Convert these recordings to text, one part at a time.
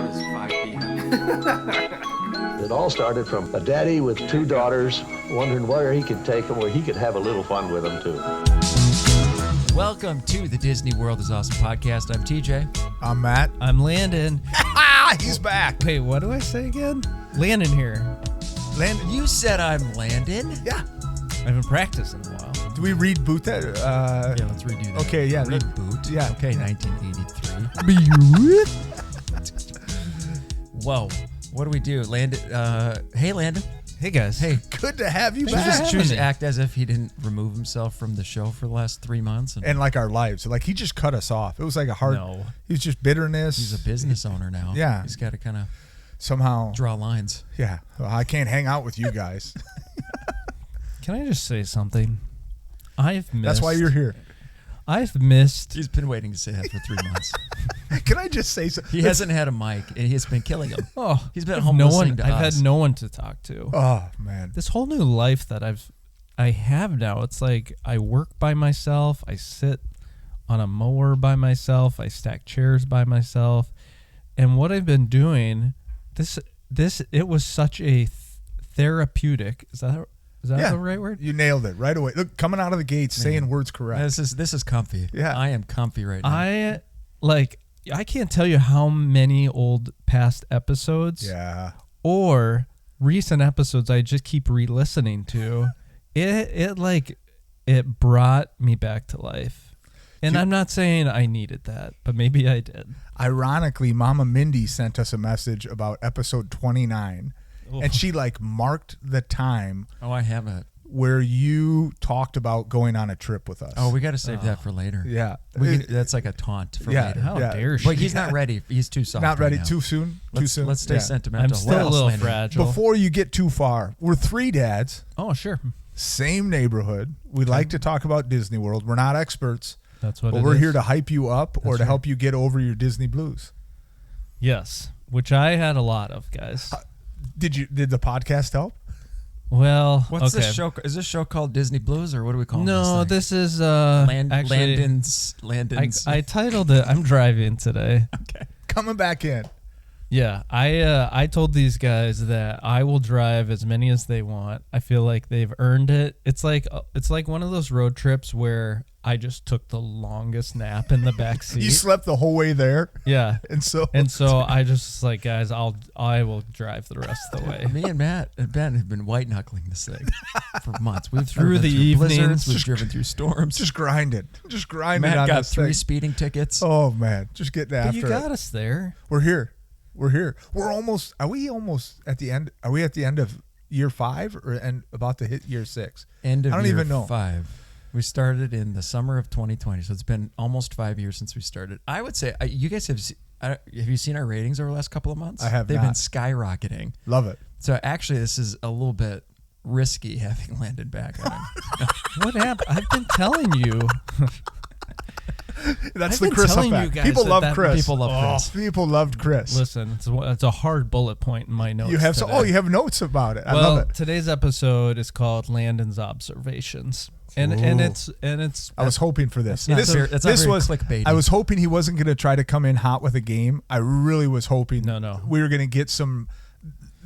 was 5 p.m. It all started from a daddy with 2 daughters wondering where he could take them, where he could have a little fun with them, too. Welcome to the Disney World is Awesome podcast. I'm TJ. I'm Matt. I'm Landon. He's back. Wait, what do I say again? Landon here. Landon. You said I'm Landon? Yeah. I haven't practiced in a while. Do we reboot that? Yeah, let's redo that. Okay, yeah. Reboot. Yeah. Okay, 1983. Whoa. What do we do? Landon. Hey, Landon. Hey, guys. Hey. Good to have you Thanks back. for Just choose to act as if he didn't remove himself from the show for the last 3 months. And like our lives. Like he just cut us off. It was like a hard. No. He was just bitterness. He's a business owner now. Yeah. He's got to kind of Somehow. draw lines. Yeah. Well, I can't hang out with you guys. Can I just say something? I've missed. That's why you're here. I've missed. He's been waiting to say that for 3 months. Can I just say something? He hasn't had a mic, and he's been killing him. Oh, He's been I've home no listening one. to I've us. had no one to talk to. Oh, man. This whole new life that I have now. It's like I work by myself. I sit on a mower by myself. I stack chairs by myself. And what I've been doing, it was such a therapeutic. Is that the right word? You nailed it right away. Look, coming out of the gates, saying words correct. This is comfy. Yeah. I am comfy right now. I can't tell you how many old past episodes Yeah. or recent episodes I just keep re-listening to. It brought me back to life. And I'm not saying I needed that, but maybe I did. Ironically, Mama Mindy sent us a message about episode 29, and she marked the time Oh, I have it. where you talked about going on a trip with us. Oh, we got to save that for later. Yeah. That's like a taunt for Yeah. later. How Yeah. dare she? But he's not ready. He's too soft. Not ready. right now. Too soon? Too soon? Let's stay Yeah. sentimental. I'm still What a else, little Landon? fragile. Before you get too far, we're 3 dads, Oh, sure. same neighborhood. We like to talk about Disney World. We're not experts, That's what but it we're is. here to hype you up or to right. help you get over your Disney blues. Yes, which I had a lot of, guys. Did the podcast help? Well, What's okay. this show? Is this show called Disney Blues, or what do we call No, this? this is Actually, actually Landon's. I titled it. I'm driving today. Okay. Coming back in. Yeah, I told these guys that I will drive as many as they want. I feel like they've earned it. It's like one of those road trips where I just took the longest nap in the back seat. You slept the whole way there, Yeah. and so I just like, guys, I will drive the rest of the way. Me and Matt and Ben have been white knuckling this thing for months. We've Through driven the evenings. blizzards, we've driven through storms. just grinded. Matt on got this 3 thing. speeding tickets. Oh man, just getting But after you got it. us there. We're here. We're almost. Are we almost at the end? Are we at the end of year 5 and about to hit year 6? End of I don't year even know. 5. We started in the summer of 2020, so it's been almost 5 years since we started. I would say, you guys have you seen our ratings over the last couple of months? I have They've not. been skyrocketing. Love it. So actually, this is a little bit risky having Landon back on. What happened? I've been telling you. That's I've the been Chris telling effect. you guys People that love that- Chris. People love Chris. People loved Chris. Listen, it's a hard bullet point in my notes. You have today. you have notes about it. I Well, love it. today's episode is called Landon's Observations, and it's. I was hoping for this. not This, very- it's not this very was clickbaity. I was hoping he wasn't going to try to come in hot with a game. I really was hoping. No. We were going to get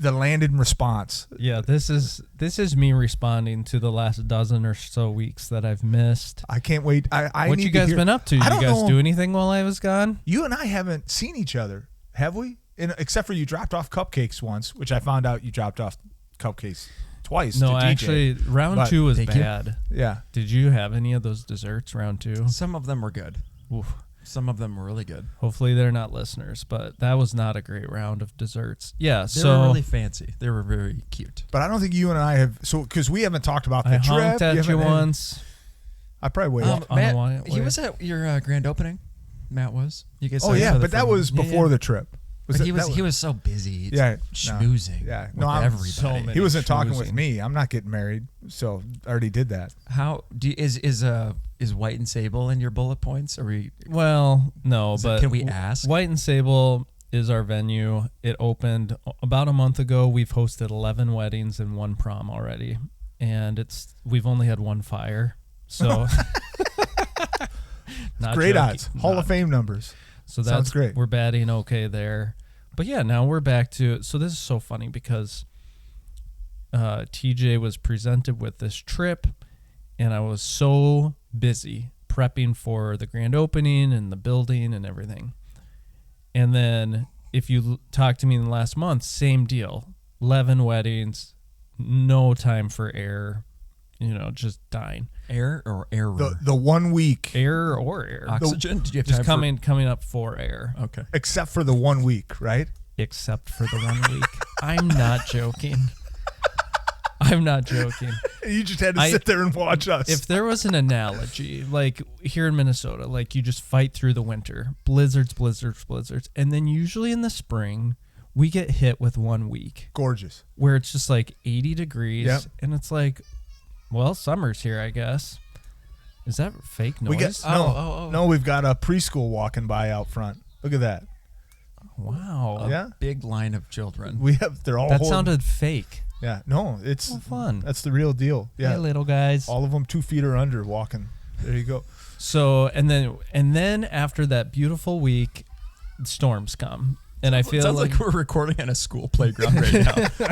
the Landon response. Yeah, this is me responding to the last dozen or so weeks that I've missed. I can't wait. I What need you to guys hear- been up to? I You don't guys know. do anything while I was gone? You and I haven't seen each other, have we? Except for you dropped off cupcakes once, which I found out you dropped off cupcakes twice. No, to DJ. actually, round But 2 was thank you. bad. Yeah. Did you have any of those desserts round 2? Some of them were good. Oof. Some of them were really good. Hopefully they're not listeners, but that was not a great round of desserts. Yeah, They were really fancy. They were very cute. But I don't think you and I have. So because we haven't talked about the I trip. honked at you haven't- once. I probably waited. on the Matt, way- he was at your grand opening. Matt was. You guys. Oh saw each yeah, other but that for- was Yeah, before yeah. the trip. But that- he was that he was so busy. Yeah, no. schmoozing. Yeah, with no, I'm everybody. so many- He wasn't talking with schmoozing. me. I'm not getting married, so I already did that. How is White and Sable in your bullet points? Are we? Well, no, Is it- but can we ask? White and Sable is our venue. It opened about a month ago. We've hosted 11 weddings and 1 prom already, and we've only had 1 fire. So not Great joking. odds, Hall of Fame numbers. So Sounds that's great. We're batting okay there. But yeah, now we're back to, so this is so funny because TJ was presented with this trip, and I was so busy prepping for the grand opening and the building and everything. And then if you talk to me in the last month, same deal. 11 weddings, no time for air, just dying. Air or air? The 1 week. Air or air. Oxygen? Did you have Just time coming up for air. Okay. Except for the 1 week, right? Except for the 1 week. I'm not joking. I'm not joking. You just had to sit there and watch us. If there was an analogy, like here in Minnesota, like you just fight through the winter, blizzards, and then usually in the spring, we get hit with 1 week. Gorgeous. Where it's just like 80 degrees, Yep. and it's like, well, summer's here, I guess. Is that fake noise? No, we've got a preschool walking by out front. Look at that. Wow. Yeah. Big line of children. They're all That holding- sounded fake. Yeah, no, it's fun. That's the real deal. Yeah, Hey, little guys. all of them 2 feet or under walking. There you go. So and then after that beautiful week, storms come, and I feel Sounds like we're recording on a school playground right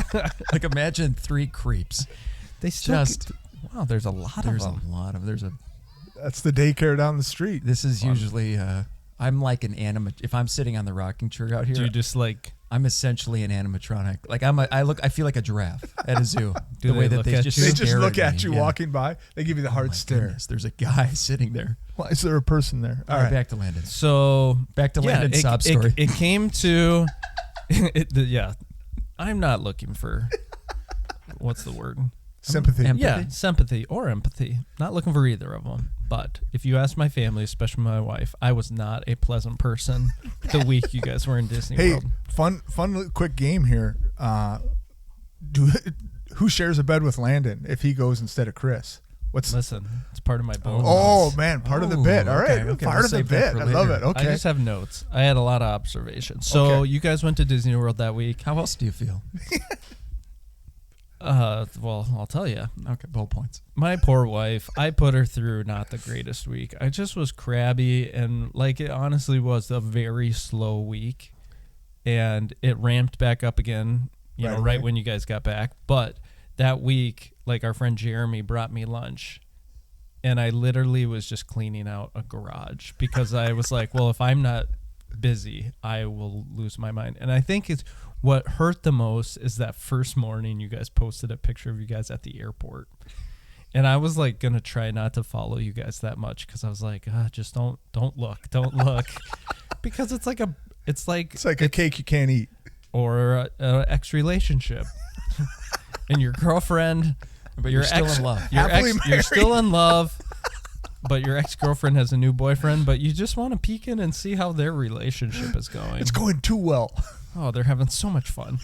now. Like imagine 3 creeps. they still Just wow. There's a lot there's of them. a lot of That's the daycare down the street. This is usually I'm like an if I'm sitting on the rocking chair out here. Do you just like? I'm essentially an animatronic. Like I feel like a giraffe at a zoo. Do the way they that look they at just you? They just stare look at you yeah. walking by. They give you the hard Oh my stare. goodness, there's a guy sitting there. Why is there a person there? All right, back to Landon. So Back to Landon's sob story. It came to, yeah. I'm not looking for, what's the word? Sympathy. Empathy? Yeah, sympathy or empathy. Not looking for either of them. But if you ask my family, especially my wife, I was not a pleasant person the week you guys were in Disney Hey, World. fun, quick game here. Who shares a bed with Landon if he goes instead of Chris? Listen, it's part of my bonus. Oh man, part of the bit. All right, okay, part we'll of the save that bit. for I love later. it. Okay. I just have notes. I had a lot of observations. So Okay. you guys went to Disney World that week. How else do you feel? Well, I'll tell you. Okay, bullet points. My poor wife, I put her through not the greatest week. I just was crabby, and like it honestly was a very slow week, and it ramped back up again, Right right away. when you guys got back. But that week, like our friend Jeremy brought me lunch, and I literally was just cleaning out a garage because I was like, well, if I'm not busy, I will lose my mind. And I think it's what hurt the most is that first morning you guys posted a picture of you guys at the airport. And I was like gonna try not to follow you guys that much because I was like, just don't look, because it's like a cake you can't eat. or a ex relationship, and your girlfriend, But you're still in love. Happily you're still in love, but your ex girlfriend has a new boyfriend, but you just want to peek in and see how their relationship is going. It's going too well. Oh, they're having so much fun.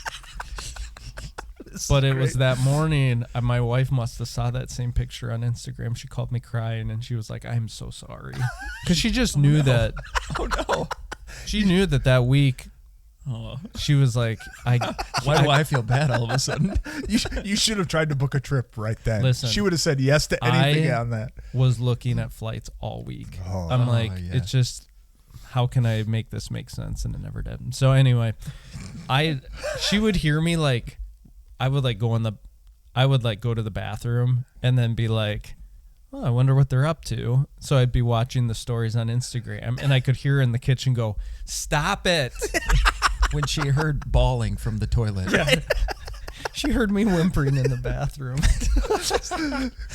But it was that morning, my wife must have saw that same picture on Instagram. She called me crying, and she was like, I'm so sorry. Because she just knew that. Oh no. She knew that week, Oh. she was like, Why do I feel bad all of a sudden? You should have tried to book a trip right then. Listen, she would have said yes to anything I on that. was looking at flights all week. Oh. I'm like, yeah. it's just, how can I make this make sense? And it never did. So anyway, she would hear me like, I would like go to the bathroom and then be like, oh, I wonder what they're up to. So I'd be watching the stories on Instagram, and I could hear her in the kitchen go, stop it. When she heard bawling from the toilet. Yeah. She heard me whimpering in the bathroom. Coop's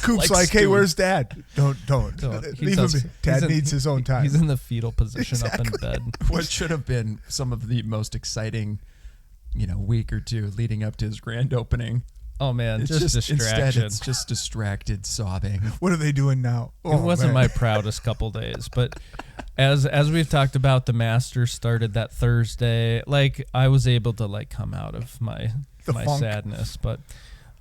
Like like, hey, Stewie. where's Dad? Don't. He Leave him does- be. Dad he's in- needs his own time. He's in the fetal position up in bed. What should have been some of the most exciting, week or two leading up to his grand opening. Oh man, It's just instead distraction. it's just distracted sobbing. What are they doing now? It wasn't my proudest couple days, but as we've talked about, the Masters started that Thursday. Like I was able to like come out of my funk. sadness, but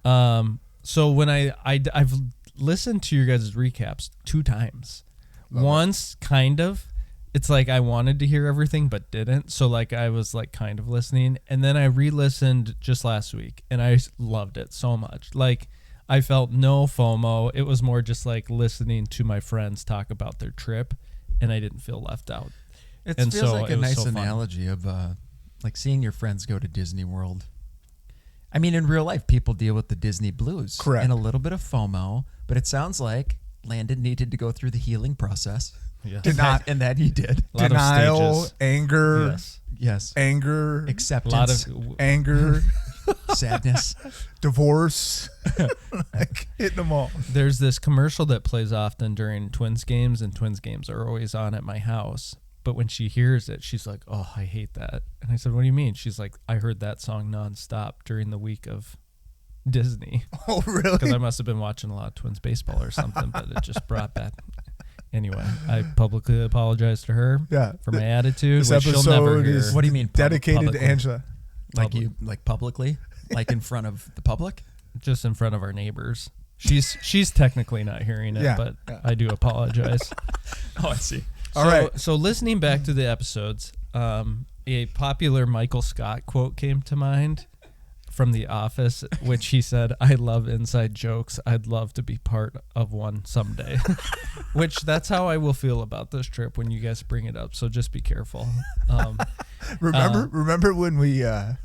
so when I've listened to your guys' recaps 2 times. Once kind of, it's like I wanted to hear everything but didn't, so like I was like kind of listening, and then I re-listened just last week and I loved it so much. Like I felt no FOMO. It was more just like listening to my friends talk about their trip, and I didn't feel left out. It And feels so like it a was nice so fun. analogy of like seeing your friends go to Disney World. I mean, in real life, people deal with the Disney blues. Correct. And a little bit of FOMO, but it sounds like Landon needed to go through the healing process. Yeah. And that he did. A lot of Denial, stages. anger, Yes. anger, Acceptance. A lot of anger, sadness. divorce, like hitting them all. There's this commercial that plays often during Twins games, and Twins games are always on at my house. But when she hears it, she's like, "Oh, I hate that." And I said, "What do you mean?" She's like, "I heard that song nonstop during the week of Disney Oh, because really? I must have been watching a lot of Twins baseball or something." But it just brought back. Anyway, I publicly apologize to her Yeah. for my attitude, This which she'll never episode hear. is What do you mean? dedicated publicly? to Angela. Like publicly? Like in front of the public? Just in front of our neighbors. She's technically not hearing it, Yeah. but Yeah. I do apologize. Oh, I see. All right. So listening back to the episodes, a popular Michael Scott quote came to mind from The Office, which he said, "I love inside jokes. I'd love to be part of one someday." Which that's how I will feel about this trip when you guys bring it up. So just be careful. Remember when we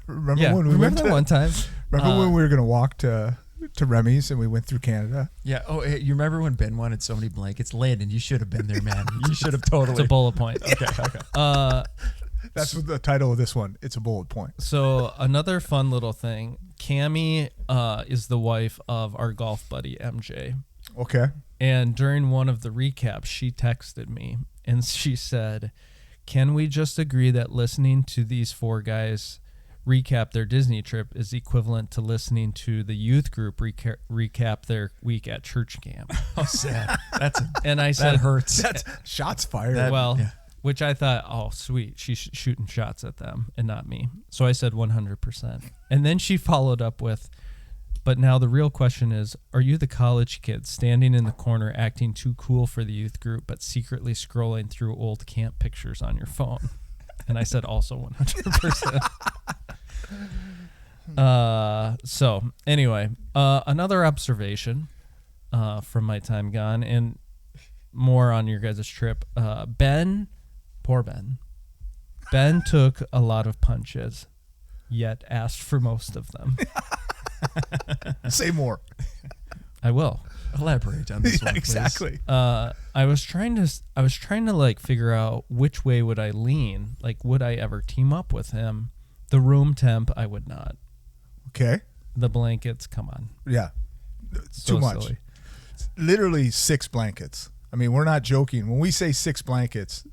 Remember went that to, one time? remember when we were gonna walk to Remy's and we went through Canada? Yeah. Oh, hey, you remember when Ben wanted so many blankets? Landon, you should have been there, man. You should have It's totally. a bullet point. Okay. That's what the title of this one. It's a bullet point. So another fun little thing, Cammie is the wife of our golf buddy MJ. Okay. And during one of the recaps, she texted me and she said, "Can we just agree that listening to these four guys recap their Disney trip is equivalent to listening to the youth group recap their week at church camp?" Oh, sad. And I said, That hurts. That's shots fired. That- which I thought, oh, sweet, she's shooting shots at them and not me. So I said 100%. And then she followed up with, "But now the real question is, are you the college kid standing in the corner acting too cool for the youth group, but secretly scrolling through old camp pictures on your phone?" And I said also 100%. So anyway, another observation from my time gone and more on your guys' trip. Poor Ben. Ben took a lot of punches, yet asked for most of them. Say more. I will. Elaborate on this Yeah, one, please. exactly. I was trying to like figure out which way would I lean. Like, would I ever team up with him? The room temp, I would not. Okay. The blankets, come on. Yeah. It's So too much. silly. Literally 6 blankets. I mean, we're not joking. When we say 6 blankets,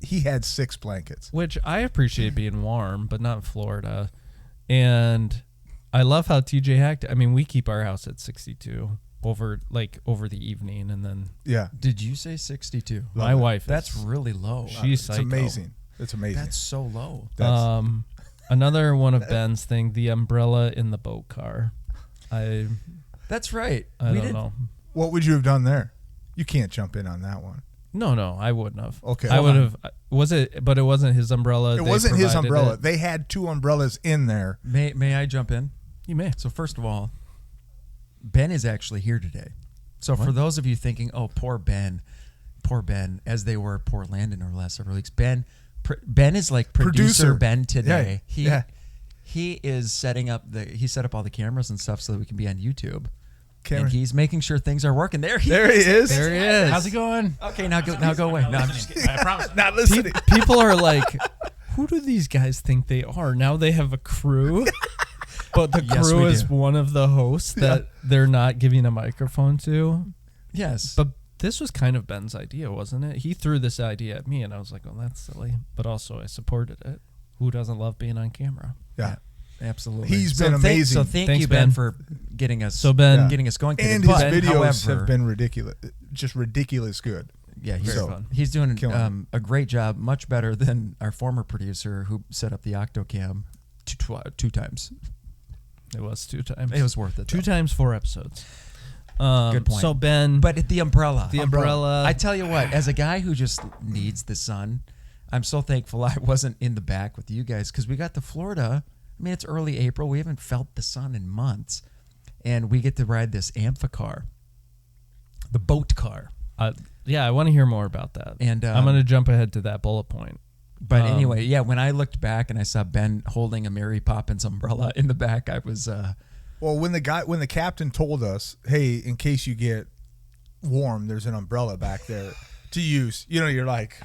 he had 6 blankets. Which I appreciate being warm, but not in Florida. And I love how TJ hacked. I mean, we keep our house at 62 over the evening, and then Yeah. Did you say 62? my wife. That's is, really low. she's It's psycho. amazing. It's amazing. That's so low. That's, Another one of Ben's thing, the umbrella in the boat car. I That's right. don't know. what would you have done there? You can't jump in on that one. No, I wouldn't have. Okay. I would have. Was it? But it wasn't his umbrella. It They wasn't his provided umbrella. it. They had 2 umbrellas in there. May I jump in? You may. So first of all, Ben is actually here today. So for those of you thinking, "Oh, poor Ben," as they were poor Landon over the last several weeks, Ben is like producer Ben today. He is setting up he set up all the cameras and stuff so that we can be on YouTube. Camera. And he's making sure things are working. There he There he is. There he is. How's it going? Okay, now go away. No, I'm just I promise. Not listening. People are like, who do these guys think they are? Now they have a crew, but the Yes, crew we is do. one of the hosts that they're not giving a microphone to. yes. But this was kind of Ben's idea, wasn't it? He threw this idea at me, and I was like, "Oh, that's silly," but also I supported it. Who doesn't love being on camera? Yeah. Absolutely. He's been amazing. So thank Thanks, you, Ben, Ben. for getting us So, Ben- getting us going today. And his But, videos however, have been ridiculous. Just ridiculous good. Yeah, he's, Very fun. he's doing Killing a great job, much better than our former producer who set up the Octocam two times. It was 2 times. It was worth it. 2 though. times 4 episodes. Good point. So Ben, But the umbrella. the umbrella. I tell you what, as a guy who just needs the sun, I'm so thankful I wasn't in the back with you guys because we got to Florida. I mean, it's early April. We haven't felt the sun in months. And we get to ride this amphicar, the boat car. Yeah, I want to hear more about that. And I'm going to jump ahead to that bullet point. But anyway, yeah, when I looked back and I saw Ben holding a Mary Poppins umbrella in the back, I was Well, when the captain told us, "Hey, in case you get warm, there's an umbrella back there to use," you're like,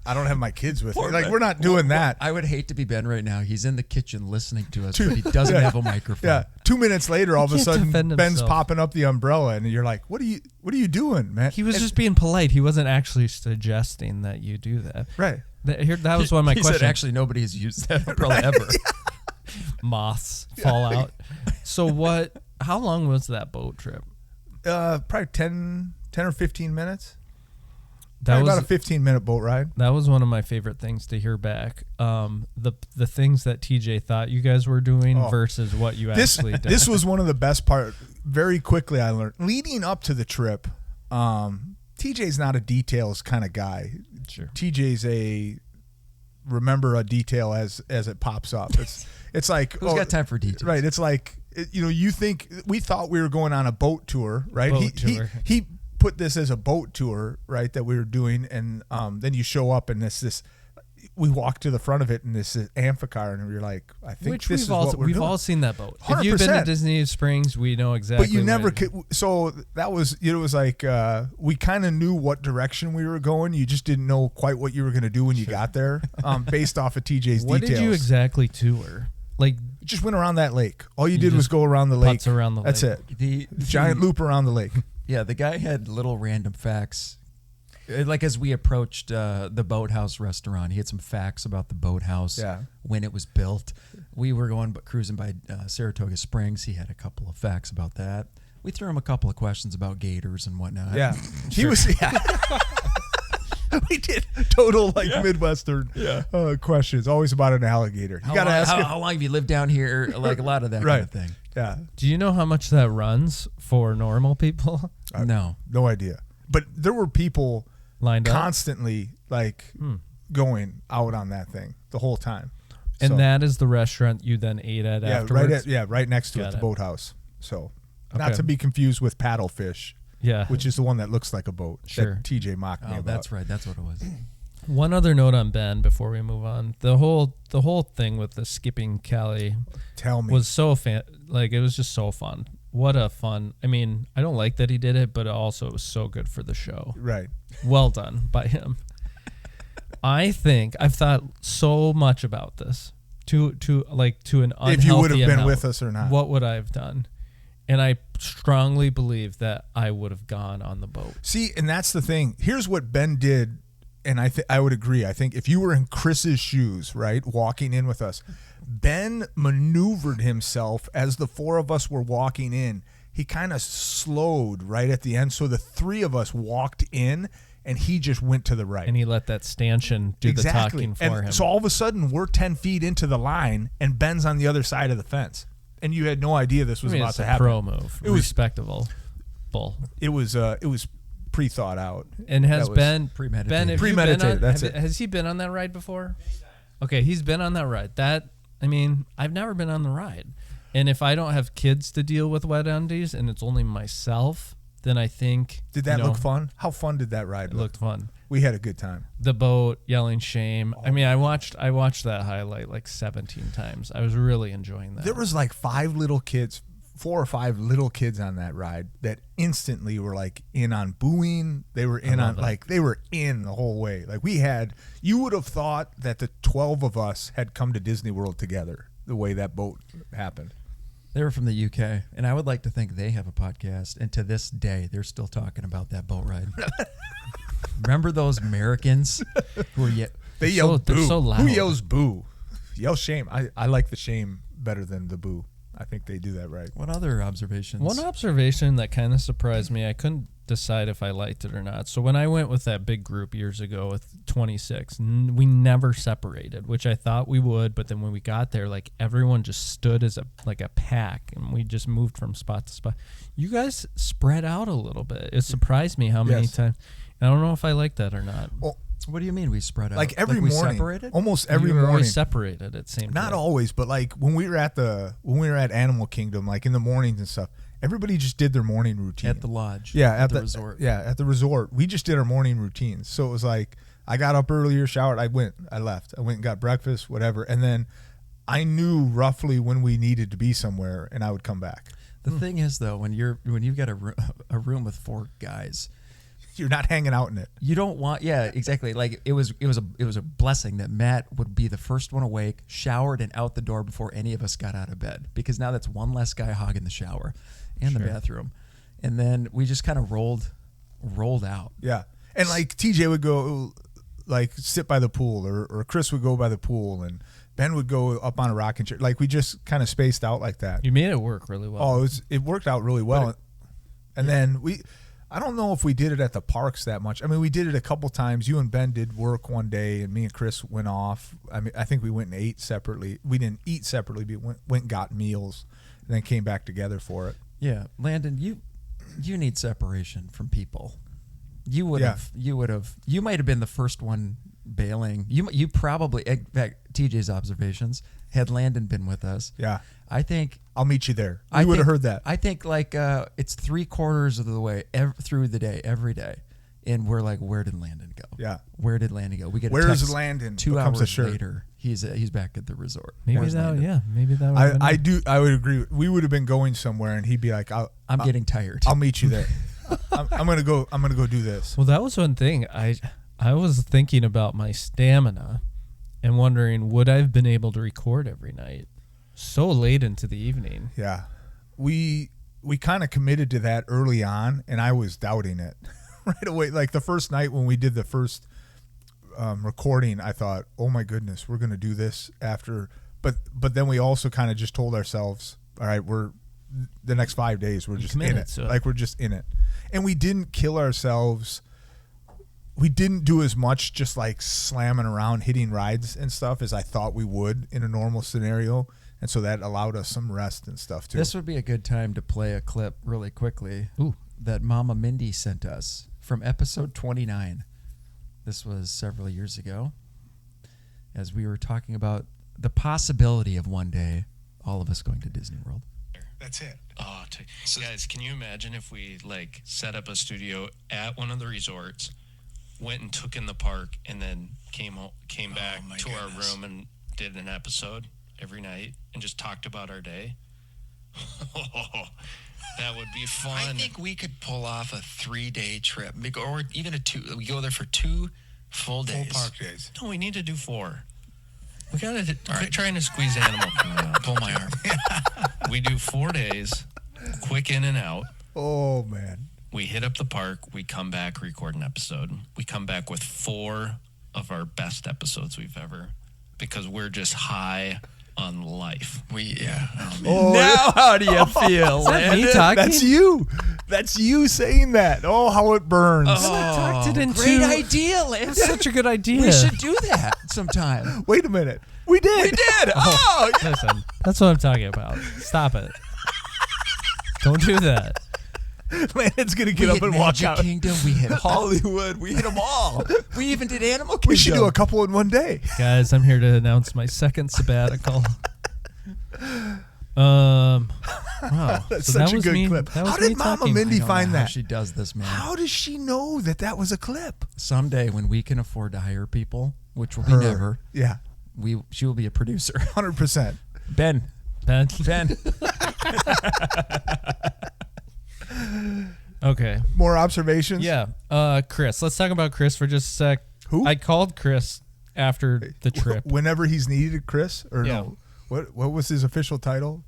I don't have my kids with me. Like, we're not doing that. I would hate to be Ben right now. He's in the kitchen listening to us, but he doesn't have a microphone. Yeah. 2 minutes later, all of a can't sudden, defend Ben's himself. popping up the umbrella, and you're like, "What are you doing, man?" He was just being polite. He wasn't actually suggesting that you do that. right. That was one of my He questions. said, actually, nobody has used that umbrella ever. Moths fall out. So how long was that boat trip? Probably 10 or 15 minutes. That Probably was about a 15-minute boat ride. That was one of my favorite things to hear back. The things that TJ thought you guys were doing versus what you actually did. This was one of the best part. Very quickly, I learned leading up to the trip. TJ's not a details kind of guy. Sure. TJ's remember a detail as it pops up. It's like Who's got time for details? Right. It's like you think we thought we were going on a boat tour, right? He put this as a boat tour, right, that we were doing, and then you show up and this we walk to the front of it and this is amphicar, and we're like, I think Which this is we've what we're we've doing. all seen that boat. If you've been 100%. to Disney Springs, we know exactly. But you never what could. So that was it. Was like we kind of knew what direction we were going. You just didn't know quite what you were going to do when you got there, based off of TJ's What details. did you exactly tour? Like Just went around that lake. All you You did was just go around the lake. putz around the That's lake. it. The Giant loop around the lake. Yeah, the guy had little random facts. Like as we approached the Boathouse restaurant, he had some facts about the boathouse, Yeah. when it was built. We were cruising by Saratoga Springs. He had a couple of facts about that. We threw him a couple of questions about gators and whatnot. Yeah, he was. Yeah. We did total Midwestern questions, always about an alligator. You gotta ask him. how long have you lived down here? Like a lot of that kind of thing. Yeah, Do you know how much that runs for normal people No. no idea. But there were people lined up? constantly going out on that thing the whole time. And So, that is the restaurant you then ate at afterwards? right next to Got it, the it. boathouse. So not Okay. to be confused with Paddlefish, Yeah. which is the one that looks like a boat Sure. that TJ mocked me Oh, about. that's right. That's what it was. One other note on Ben before we move on. The whole thing with the skipping Cali Tell me. was so it was just so fun. What a fun. I mean, I don't like that he did it, but also it was so good for the show. right. Well done by him. I think I've thought so much about this to an unhealthy If you would have been amount. with us or not. What would I have done? And I strongly believe that I would have gone on the boat. See, and that's the thing. Here's what Ben did, and I would agree. I think if you were in Chris's shoes, right, walking in with us, Ben maneuvered himself as the four of us were walking in. He kind of slowed right at the end, so the three of us walked in, and he just went to the right. And he let that stanchion do the talking for and him. So all of a sudden, we're 10 feet into the line, and Ben's on the other side of the fence. And you had no idea this was about it's to a happen. pro move. It was- respectable. Bull. It was pre-thought out. And has That was Ben premeditated. Ben, have you been Premeditated, on, that's have- it. Has he been on that ride before? Okay, he's been on that ride. I've never been on the ride. And if I don't have kids to deal with wet undies and it's only myself, then I think Did that look fun? How fun did that ride It look? looked fun. We had a good time. The boat, yelling shame. I mean, I watched that highlight like 17 times. I was really enjoying that. There was like 4 or 5 little kids on that ride that instantly were like in on booing. They were in on love it. they were in the whole way. Like you would have thought that the 12 of us had come to Disney World together the way that boat happened. They were from the UK, and I would like to think they have a podcast, and to this day, they're still talking about that boat ride. Remember those Americans who were yet? They yelled they're boo. so loud. Who yells boo? Yell shame. I like the shame better than the boo. I think they do that right. What other observations? One observation that kind of surprised me, I couldn't decide if I liked it or not. So when I went with that big group years ago with 26, we never separated, which I thought we would. But then when we got there, like everyone just stood as a pack, and we just moved from spot to spot. You guys spread out a little bit. It surprised me how many Yes. times. I don't know if I like that or not. Well, What do you mean we spread out? like every we morning, separated? almost every you were morning. always separated at same Not time. always, but like when we were at Animal Kingdom, like in the mornings and stuff, everybody just did their morning routine At the lodge. Yeah, at the resort. Yeah, at the resort, we just did our morning routines. So it was like I got up earlier, showered, I left. I went and got breakfast, whatever. And then I knew roughly when we needed to be somewhere, and I would come back. The thing is, though, when you've got a room with 4 guys, You're not hanging out in it. you don't want. Yeah, exactly. Like it was a blessing that Matt would be the first one awake, showered, and out the door before any of us got out of bed, because now that's one less guy hogging the shower and the bathroom, and then we just kind of rolled out. Yeah. And like TJ would go like sit by the pool, or Chris would go by the pool, and Ben would go up on a rocking chair. Like we just kind of spaced out like that. You made it work really well. Oh, it worked out really well. And then I don't know if we did it at the parks that much. I mean, we did it a couple times. You and Ben did work one day, and me and Chris went off. I mean, I think we went and ate separately. We didn't eat separately, but went and got meals, and then came back together for it. Yeah, Landon, you need separation from people. You would have. You might have been the first one bailing. You probably, in fact, TJ's observations, had Landon been with us. Yeah. I think I'll meet you there. You would have heard that. I think like it's 3/4 of the way through the day, every day, and we're like, where did Landon go? Yeah. Where did Landon go? We get Where's a text Landon? 2 Becomes a hours shirt. later. He's back at the resort. maybe Where's that. Landon? Yeah, maybe that. I would agree. We would have been going somewhere, and he'd be like, I'm getting tired. I'll meet you there. I'm gonna go do this. Well, that was one thing. I was thinking about my stamina and wondering, would I have been able to record every night so late into the evening? Yeah. We kind of committed to that early on, and I was doubting it right away. Like the first night when we did the first recording, I thought, oh my goodness, we're going to do this after. But then we also kind of just told ourselves, all right, the next 5 days, we're just in it. Like we're just in it. And we didn't kill ourselves. We didn't do as much just like slamming around, hitting rides and stuff as I thought we would in a normal scenario. And so that allowed us some rest and stuff too. This would be a good time to play a clip really quickly that Mama Mindy sent us from episode 29. This was several years ago, as we were talking about the possibility of one day all of us going to Disney World. That's it. Oh, guys, can you imagine if we like set up a studio at one of the resorts, went and took in the park, and then came back to our room and did an episode every night and just talked about our day? That would be fun. I think we could pull off a 3-day trip, or even a 2. We go there for 2 full days. Full park days. No, we need to do 4. We gotta quit trying to squeeze Animal Kingdom out. Pull my arm. We do 4 days, quick in and out. Oh man. We hit up the park. We come back, record an episode. We come back with 4 of our best episodes we've ever, because we're just high on life. Now how do you feel, Landon? Me talking? That's you. That's you saying that. Oh, how it burns. Talked it into Great idea, Landon. That's such a good idea. We should do that sometime. Wait a minute. We did. We did. Oh, yeah. Listen, that's what I'm talking about. Stop it. Don't do that. Landon's going to We get up hit and walk Magic out. Kingdom. We hit Hollywood. We hit them all. We even did Animal Kingdom. We should do a couple in one day. Guys, I'm here to announce my second sabbatical. Wow. That's So such that a was good me. clip. That was How me did Mama talking. Mindy I don't find know how that? she does this, man. How does she know that that was a clip? Someday when we can afford to hire people, which will be Her. never, Yeah, she will be a producer. 100%. Ben. Okay. More observations? Yeah. Chris. Let's talk about Chris for just a sec. Who? I called Chris after the trip. Whenever he's needed, Chris? Or Yeah. no? What was his official title?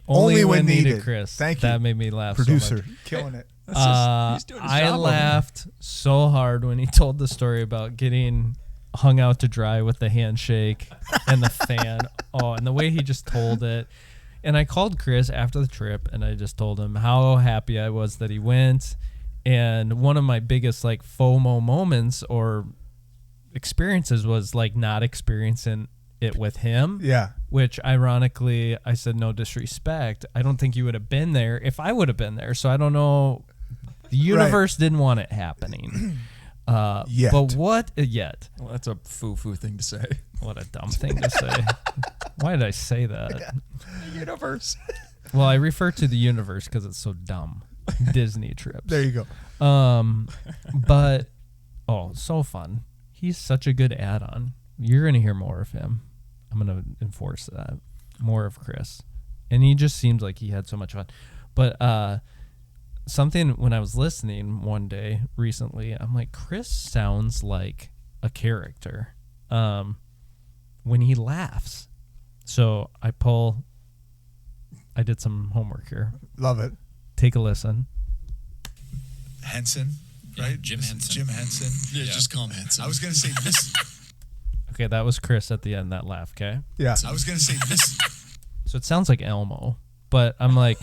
Only when when needed, needed. Chris. Thank you. That made me laugh so Producer. much. Killing it. He's doing his I job over there. laughed so hard when he told the story about getting hung out to dry with the handshake and the fan. Oh, and the way he just told it. And I called Chris after the trip, and I just told him how happy I was that he went. And one of my biggest like FOMO moments or experiences was like not experiencing it with him. Yeah. Which ironically, I said no disrespect. I don't think you would have been there if I would have been there. So I don't know. The universe didn't want it happening. Yet. But what yet? Well, that's a foo-foo thing to say. What a dumb thing to say. Why did I say that? Universe. Well, I refer to the universe because it's so dumb. Disney trips. There you go. But so fun. he's such a good add-on. You're going to hear more of him. I'm going to enforce that. More of Chris. And he just seems like he had so much fun. But something when I was listening one day recently, I'm like, Chris sounds like a character when he laughs. So I did some homework here. Love it. Take a listen. Henson, right? Jim Henson. Jim Henson. Yeah, just call him Henson. I was going to say this. Okay, that was Chris at the end, that laugh, okay? Yeah. I was going to say this. So it sounds like Elmo, but I'm like,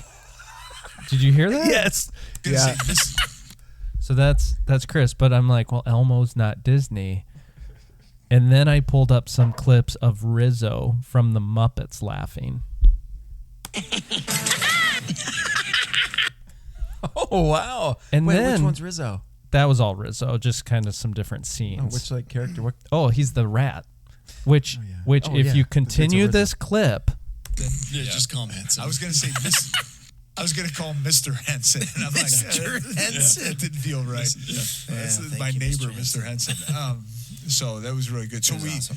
did you hear that? Yes. Gonna Yeah. say this. So that's Chris, but I'm like, well, Elmo's not Disney. And then I pulled up some clips of Rizzo from the Muppets laughing. Oh, wow. And Wait, then which one's Rizzo? that was all Rizzo, just kind of some different scenes. Oh, which like character? What? Oh, he's the rat. Which Oh, if yeah. you It's continue Rizzo. this clip, Yeah, just call him Henson. I was going to say this. I was going to call him Mr. Henson. And I'm like, Mr. Henson. That didn't feel right. That's thank my you, neighbor, Mr. Mr. Henson. So that was really good. So That was awesome.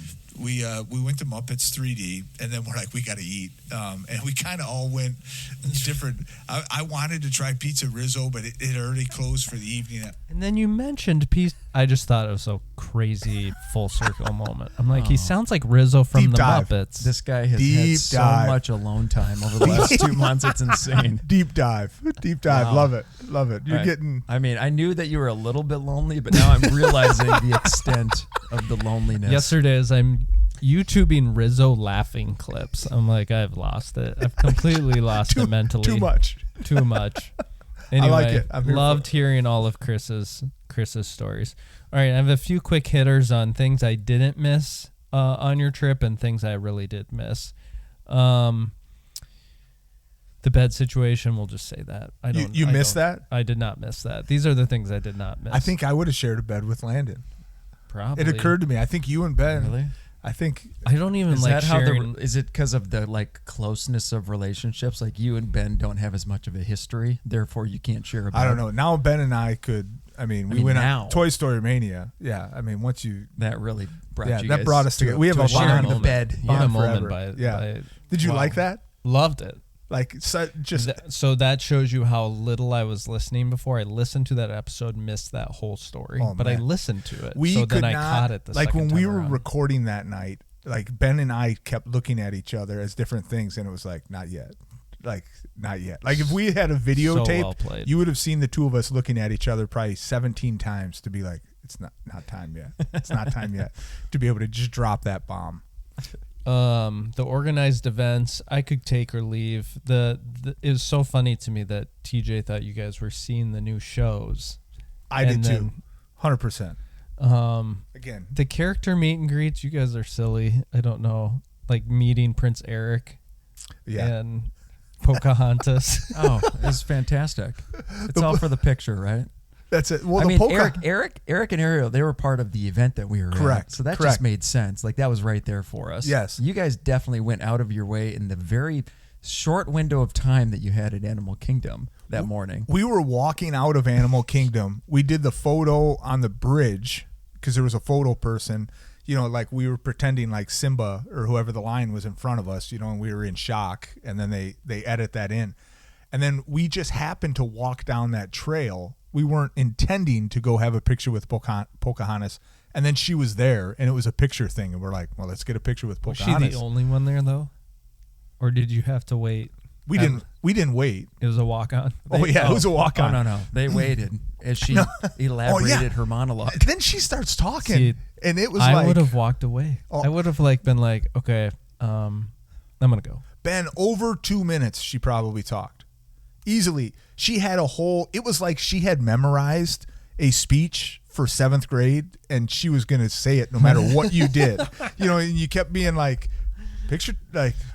we went to Muppets 3D, and then we're like, we got to eat. And we kind of all went different. I wanted to try Pizza Rizzo, but it already closed for the evening. and then you mentioned piece. I just thought it was so crazy full circle moment. I'm like, he sounds like Rizzo from Deep the dive. Muppets. This guy has Deep had so dive. much alone time over the last 2 months. It's insane. Deep dive. Deep dive. Wow. Love it. Love it. You're Right. getting. I mean, I knew that you were a little bit lonely, but now I'm realizing the extent of the loneliness. Yesterday, as I'm YouTubing Rizzo laughing clips, I'm like, I've lost it. I've completely lost it mentally. Too much. Too much. Anyway, like it. I'm here for loved hearing all of Chris's stories. All right, I have a few quick hitters on things I didn't miss on your trip and things I really did miss. The bed situation, we'll just say that. You missed that? I did not miss that. These are the things I did not miss. I think I would have shared a bed with Landon. probably It occurred to me. I think you and Ben. Really? I think. I don't even Is like that how sharing. is it because of the like closeness of relationships? Like you and Ben don't have as much of a history, therefore you can't share a bed. I don't know. Now Ben and I could. I mean, we mean, went now. on Toy Story Mania. Yeah. I mean, once you. That really brought Yeah, you that guys brought us together. We have to a sharing bond. the bed. What Yeah. a moment forever. by, Yeah. by Did you wow. like that? Loved it. Like, just. So that shows you how little I was listening before. I listened to that episode, missed that whole story, Oh, but I man. listened to it. We so could then I not, caught it the like second when we time were around. recording that night, like Ben and I kept looking at each other as different things, and it was like, not yet. Like, not yet. Like, if we had a videotape, well played. you would have seen the two of us looking at each other probably 17 times to be like, it's not time yet. It's not time yet to be able to just drop that bomb. The organized events I could take or leave. It was so funny to me that TJ thought you guys were seeing the new shows. I did And too. then, 100%. Again, The character meet and greets, you guys are silly. I don't know, like meeting Prince Eric yeah. and Pocahontas. Oh, it's fantastic. It's all for the picture, right? That's it. Well, I the mean, polka. Eric and Ariel, they were part of the event that we were Correct, at. So that correct. just made sense. Like that was right there for us. Yes. You guys definitely went out of your way in the very short window of time that you had at Animal Kingdom that morning. We were walking out of Animal Kingdom. We did the photo on the bridge because there was a photo person. You know, like we were pretending like Simba or whoever the lion was in front of us, you know, and we were in shock. And then they edit that in. And then we just happened to walk down that trail. We weren't intending to go have a picture with Pocahontas. And then she was there, and it was a picture thing. And we're like, well, let's get a picture with Was she Pocahontas. the only one there though, or did you have to wait? We didn't wait. It was a walk on. Oh, yeah, it was a walk-on. Oh, no. They waited as she elaborated her monologue. Then she starts talking, See, and it was I like, would have walked away. Oh. I would have been like, okay, I'm gonna go. Ben, over 2 minutes she probably talked. Easily. She had it was like she had memorized a speech for 7th grade, and she was going to say it no matter what you did. You know, and you kept being like, picture,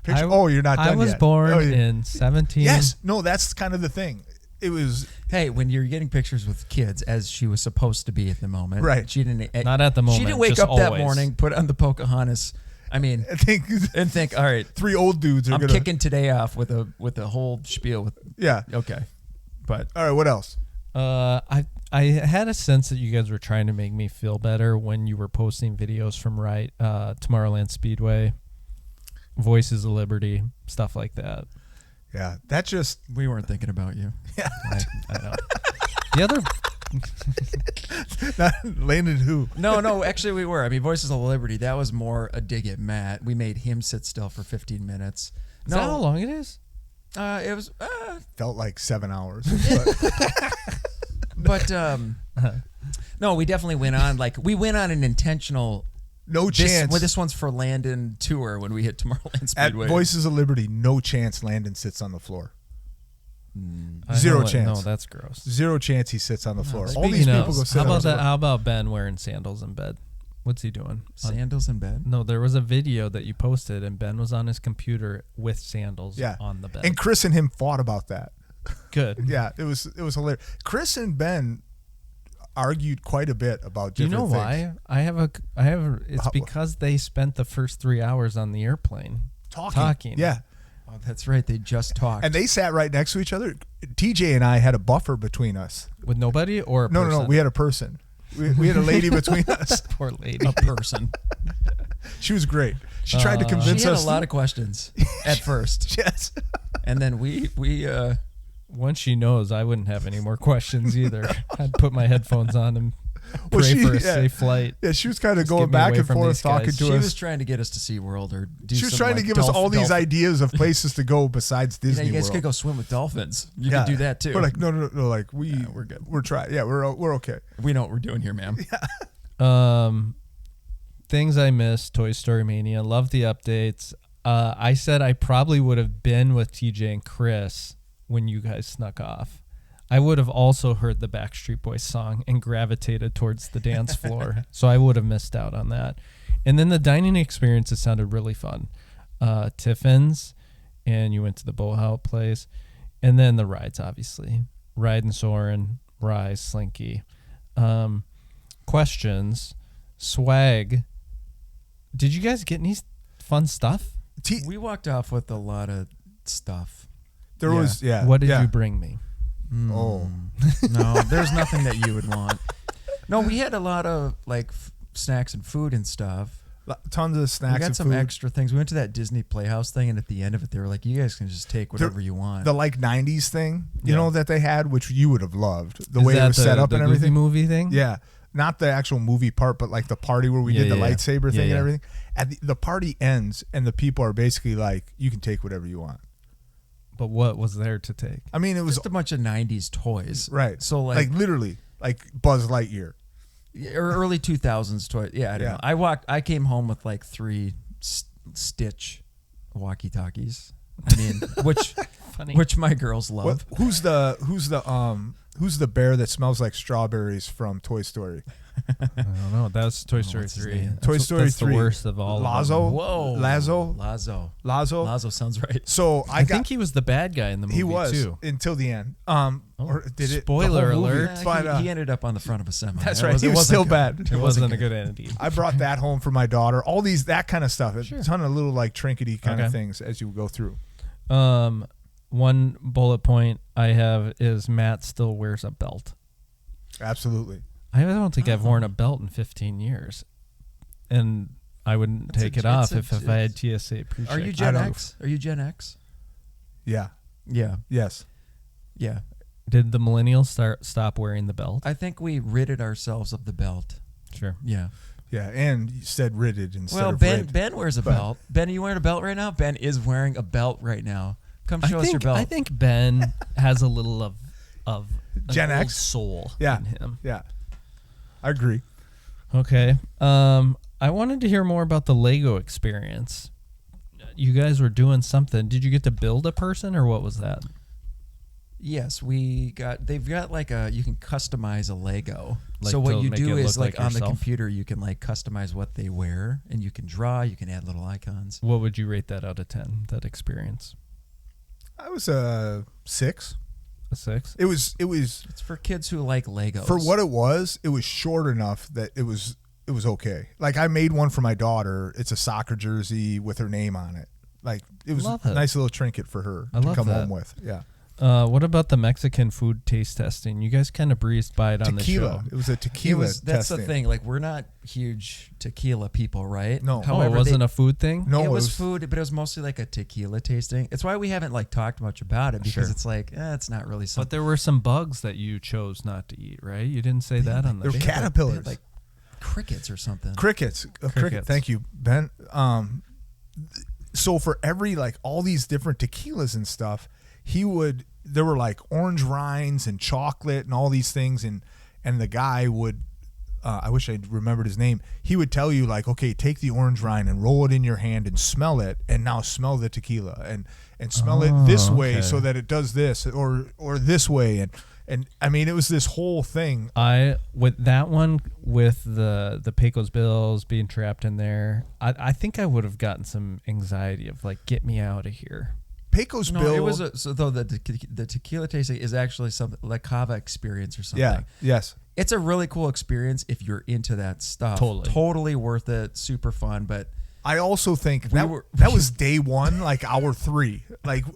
oh, you're not done yet. I was born Oh, yeah. in 17. Yes. No, that's kind of the thing. It was, Hey, when you're getting pictures with kids, as she was supposed to be at the moment, Right. She didn't. Not at the moment, She didn't wake just up that always. morning, put on the Pocahontas. I mean, I think, and think, all right, 3 old dudes are I'm going to. kicking today off with a whole spiel. With Yeah. okay, but All right, what else? I I had a sense that you guys were trying to make me feel better when you were posting videos from Tomorrowland Speedway, Voices of Liberty, stuff like that. Yeah, that just We weren't thinking about you. yeah. I know. The other Landon who? No, actually we were. I mean, Voices of Liberty, that was more a dig at Matt. We made him sit still for 15 minutes. is that how long it is? It was, Felt like 7 hours. but no, we definitely went on. Like, we went on an intentional. No chance. Well, this one's for Landon tour when we hit Tomorrowland At Speedway. Voices of Liberty, no chance Landon sits on the floor. I Zero know it. chance. No, that's gross. Zero chance he sits on the floor. All Speaking these people of, go sit how on about the that? floor. How about Ben wearing sandals in bed? What's he doing? Sandals in bed. No, there was a video that you posted, and Ben was on his computer with sandals Yeah. on the bed. And Chris and him fought about that. Good. Yeah, it was hilarious. Chris and Ben argued quite a bit about Do you different know things. why? It's because they spent the first 3 hours on the airplane talking. Yeah. Oh, that's right. They just talked. And they sat right next to each other. TJ and I had a buffer between us. With nobody or a No, person? we had a person. We had a lady between us. Poor lady. a person. She was great. She tried to She convince had us. a lot of questions at first, Yes. and then we Once she knows, I wouldn't have any more questions either. I'd put my headphones on and Well, pray for a yeah. safe flight. Yeah, she was kind of Just going get me back away and from forth these talking guys. to she us. was trying to get us to SeaWorld or do She was some, trying to like, give us all these dolphin- ideas of places to go besides Yeah, Disney you guys World. could go swim with dolphins. You Yeah. could do that too. We're like, no, like we're good. We're trying. Yeah, we're okay. We know what we're doing here, ma'am. Things I missed, Toy Story Mania. Love the updates. I said I probably would have been with TJ and Chris when you guys snuck off. I would have also heard the Backstreet Boys song and gravitated towards the dance floor. So I would have missed out on that. And then the dining experiences sounded really fun. Tiffin's, and you went to the Bohout place. And then the rides, obviously. Ride and Soarin', Rise, Slinky. Questions. Swag. Did you guys get any fun stuff? We walked off with a lot of stuff. There was What did you bring me? Oh, No, there's nothing that you would want. No, we had a lot of like snacks and food and stuff. tons of snacks. We got and some food. extra things. We went to that Disney Playhouse thing, and at the end of it, they were like, "You guys can just take whatever you want." The like '90s thing, you Yeah. know, that they had, which you would have loved. The Is way it that was set up the and everything. movie thing? Yeah, not the actual movie part, but like the party where we Yeah, did the yeah, yeah. lightsaber Yeah, thing yeah. and everything. At the party ends, and the people are basically like, "You can take whatever you want." But what was there to take? I mean, it was just a bunch of '90s toys, right. So like literally, like Buzz Lightyear. or early 2000s toys. Yeah, I don't Yeah. know. I came home with like 3 Stitch walkie-talkies. I mean, which my girls love. Who's the bear that smells like strawberries from Toy Story? I don't know. That's Toy Story what's his 3. name? That's Toy what- Story that's 3. the worst of all. Lazo. Of them. Whoa, Lazo. Lazo sounds right. So I think he was the bad guy in the movie he was too. until the end. Or did it? Spoiler the whole movie? alert. But, He ended up on the front of a semi. that's That right. He was wasn't still good. bad. It wasn't a good ending. I brought that home for my daughter. All these, that kind of stuff. A ton of little like trinkety kind of Okay. things as you go through. One bullet point I have is Matt still wears a belt. Absolutely. I don't think I've worn a belt in 15 years, and I wouldn't take it off if I had TSA pre-check. Are you Gen X? Are you Gen X? Yeah. Yeah. Yes. Yeah. Did the millennials stop wearing the belt? I think we ridded ourselves of the belt. Sure. Yeah. Yeah. And you said ridded instead Well, of Ben rid. Ben wears a belt. Ben, are you wearing a belt right now? Ben is wearing a belt right now. Come show us your belt. I think Ben has a little of an Gen old X? soul Yeah. in him. Yeah. I agree. Okay. I wanted to hear more about the Lego experience. You guys were doing something. Did you get to build a person, or what was that? Yes, they've got like you can customize a Lego. Like so what to you make do it is look like like on the yourself? computer you can like customize what they wear, and you can draw, you can add little icons. What would you rate that out of 10? That experience? I was a 6. A 6? It was It's for kids who like Legos. for what it was short enough that it was okay. Like I made one for my daughter. It's a soccer jersey with her name on it. Like it was Love a it. nice little trinket for her I to love come that. home with. Yeah. What about the Mexican food taste testing? You guys kind of breezed by it on Tequila. the show. It was a tequila That's the testing. thing. Like, we're not huge tequila people, right? No. However, it wasn't a food thing? No, it was food, but it was mostly like a tequila tasting. It's why we haven't like talked much about it, because Sure. it's like, it's not really something. But there were some bugs that you chose not to eat, right? You didn't say that on the There were show. caterpillars. like crickets or something. Crickets. Cricket. Crickets. Thank you, Ben. So for every like all these different tequilas and stuff, there were like orange rinds and chocolate and all these things, and the guy would I wish I remembered his name. He would tell you like, okay, take the orange rind and roll it in your hand and smell it, and now smell the tequila and smell it this way okay. so that it does this or this way, and I mean it was this whole thing. With that one, with the Pecos Bills being trapped in there, I think I would have gotten some anxiety of like, get me out of here. Pecos No, Bill. it was the tequila tasting is actually something like cava experience or something. Yeah. Yes. It's a really cool experience if you're into that stuff. Totally worth it. Super fun. But I also think We that were- that was day one, like hour 3. Like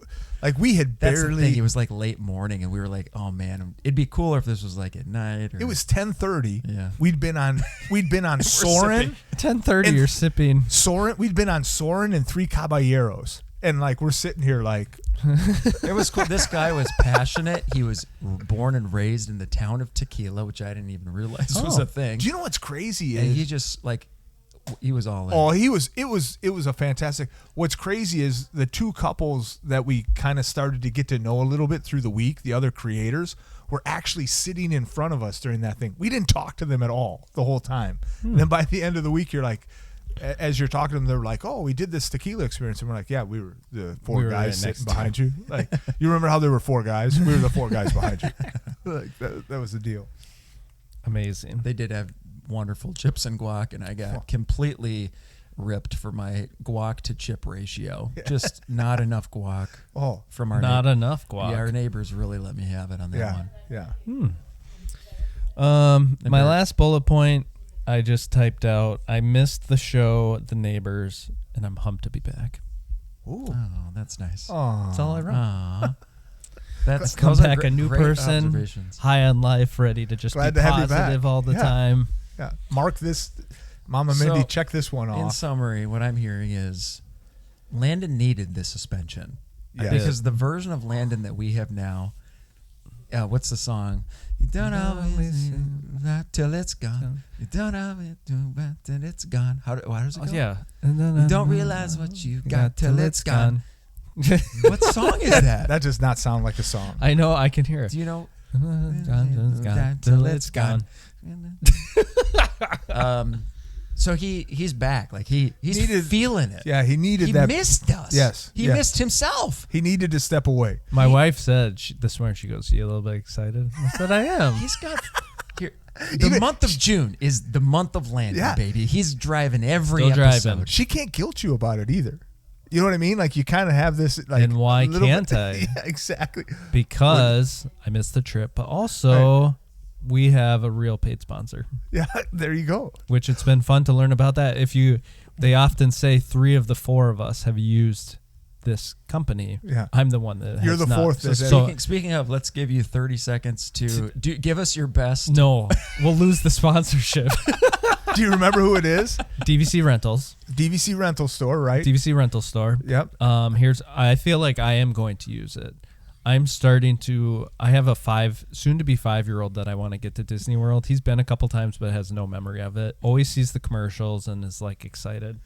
we had that's the thing. barely. It was like late morning, and we were like, "Oh man, it'd be cooler if this was like at night." Or, It was 10:30. Yeah. We'd been on Soren. 10:30, And- you're sipping. Soren. We'd been on Soren and 3 Caballeros, and like we're sitting here like, It was cool. This guy was passionate. He was born and raised in the town of Tequila, which I didn't even realize was a thing. do you know what's crazy And is? he just like, he was all in. Oh, it was a fantastic. What's crazy is the 2 couples that we kind of started to get to know a little bit through the week, the other creators, were actually sitting in front of us during that thing. We didn't talk to them at all the whole time. And then by the end of the week, you're like, as you're talking to them, they're like, "Oh, we did this tequila experience," and we're like, "Yeah, we were the 4 We were guys right sitting next to behind you." Like, you remember how there were 4 guys? We were the 4 guys behind you. Like that was the deal. Amazing. They did have wonderful chips and guac, and I got completely ripped for my guac to chip ratio. Just not enough guac. Oh, From our Not enough guac. Yeah, our neighbors really let me have it on that yeah, one. yeah. My last bullet point, I just typed out, I missed the show, the neighbors, and I'm pumped to be back. Ooh. Oh, that's nice. That's all I wrote. Aw. That's Come those are back a new great person, observations. high on life, ready to just Glad be to have you back. positive all the Yeah. time. Yeah. Mark this, Mama Mindy. So, Check this one In off. summary, what I'm hearing is Landon needed this suspension. Yes. Because the version of Landon that we have now, what's the song? You don't always do that till it's gone. You don't always do that till it's gone. How does it go? Yeah. You don't realize what you got till it's gone. What song is that? That does not sound like a song. I know, I can hear it. Do you know? Gone till it's gone. So he's back. Like he's feeling it. Yeah, he needed He that. missed us. Yes, He yes. missed himself. He needed to step away. My wife said this morning, she goes, "You a little bit excited?" I said, "I am." He's got here. The month of June is the month of Landon, Yeah. baby. He's driving every Still episode. driving. She can't guilt you about it either. You know what I mean? Like you kind of have this. Like, And why little can't bit- I? Yeah, exactly. Because I missed the trip, but also we have a real paid sponsor, Yeah, there you go. which it's been fun to learn about that. They often say 3 of the 4 of us have used this company. Yeah. I'm the one that You're has the not. 4th. So Speaking of, let's give you 30 seconds to give us your best. no, we'll lose the sponsorship. Do you remember who it is? DVC Rentals, DVC Rental Store, right? DVC Rental Store. Yep. I feel like I am going to use it. I have a soon to be 5-year-old that I want to get to Disney World. He's been a couple times, but has no memory of it. Always sees the commercials and is like excited.